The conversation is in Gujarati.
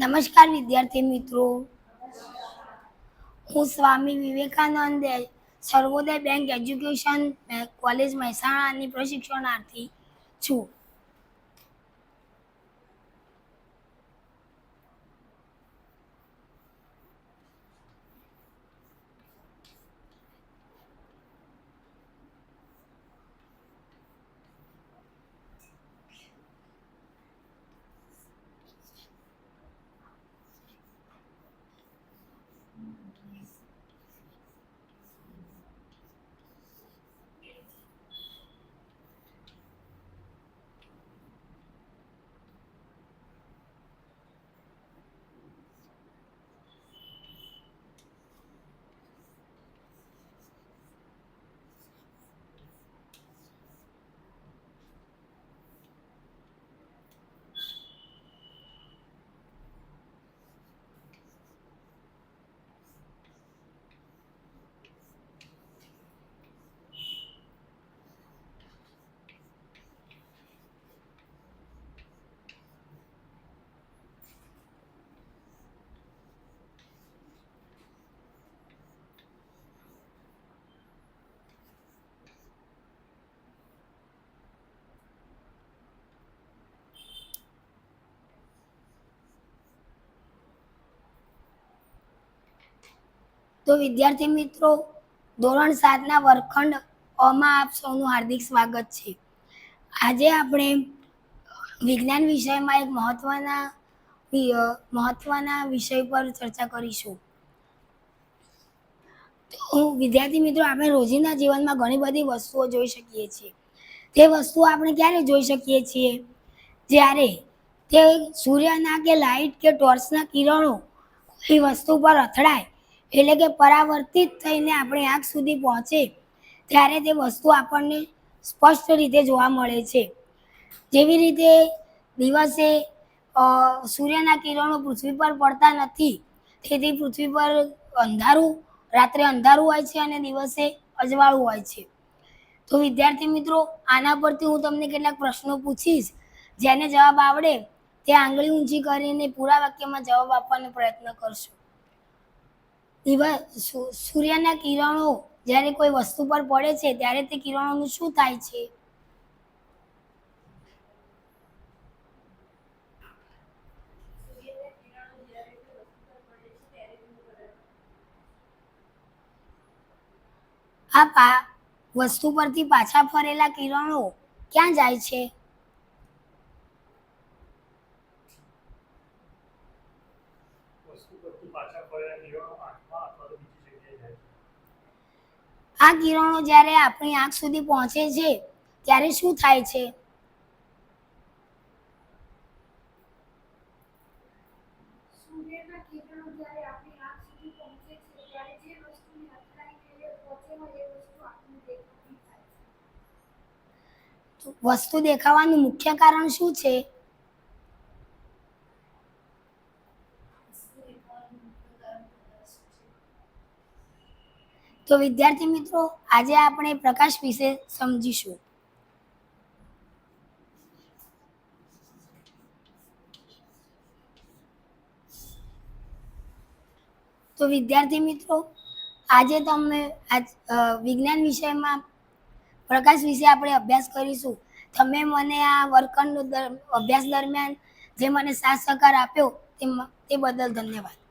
નમસ્કાર વિદ્યાર્થી મિત્રો, હું સ્વામી વિવેકાનંદ સર્વોદય બેંક એજ્યુકેશન કોલેજ મહેસાણાની પ્રશિક્ષણાર્થી છું. તો વિદ્યાર્થી મિત્રો, ધોરણ 7ના વર્ગખંડ અમાં આપ સૌનું હાર્દિક સ્વાગત છે. આજે આપણે વિજ્ઞાન વિષયમાં એક મહત્વના વિષય પર ચર્ચા કરીશું. તો વિદ્યાર્થી મિત્રો, આપણે રોજિંદા જીવનમાં ઘણી બધી વસ્તુઓ જોઈ શકીએ છીએ. તે વસ્તુઓ આપણે ક્યારે જોઈ શકીએ છીએ? જ્યારે તે સૂર્યના કે લાઇટ કે ટોર્ચના કિરણો કોઈ વસ્તુ પર અથડાય, એટલે કે પરાવર્તિત થઈને આપણી આંખ સુધી પહોંચે, ત્યારે તે વસ્તુ આપણને સ્પષ્ટ રીતે જોવા મળે છે. જેવી રીતે દિવસે સૂર્યના કિરણો પૃથ્વી પર પડતા નથી, તેથી પૃથ્વી પર રાત્રે અંધારું હોય છે અને દિવસે અજવાળું હોય છે. તો વિદ્યાર્થી મિત્રો, આના પરથી હું તમને કેટલાક પ્રશ્નો પૂછીશ. જેને જવાબ આવડે તે આંગળી ઊંચી કરીને પૂરા વાક્યમાં જવાબ આપવાનો પ્રયત્ન કરશો. સૂર્યના કિરણો જ્યારે કોઈ વસ્તુ પર પડે છે ત્યારે તે કિરણોનું શું થાય છે? આ વસ્તુ પરથી પાછા ફરેલા કિરણો ક્યાં જાય છે? આ કિરણો જ્યારે આપણી આંખ સુધી પહોંચે છે ત્યારે શું થાય છે? વસ્તુ દેખાવાનું મુખ્ય કારણ શું છે? તો વિદ્યાર્થી મિત્રો, આજે આપણે પ્રકાશ વિશે સમજીશું. તો વિદ્યાર્થી મિત્રો, આજે વિજ્ઞાન વિષયમાં પ્રકાશ વિશે આપણે અભ્યાસ કરીશું. તમે મને આ વર્ગખંડ અભ્યાસ દરમિયાન જે મને સાથ સહકાર આપ્યો તે બદલ ધન્યવાદ.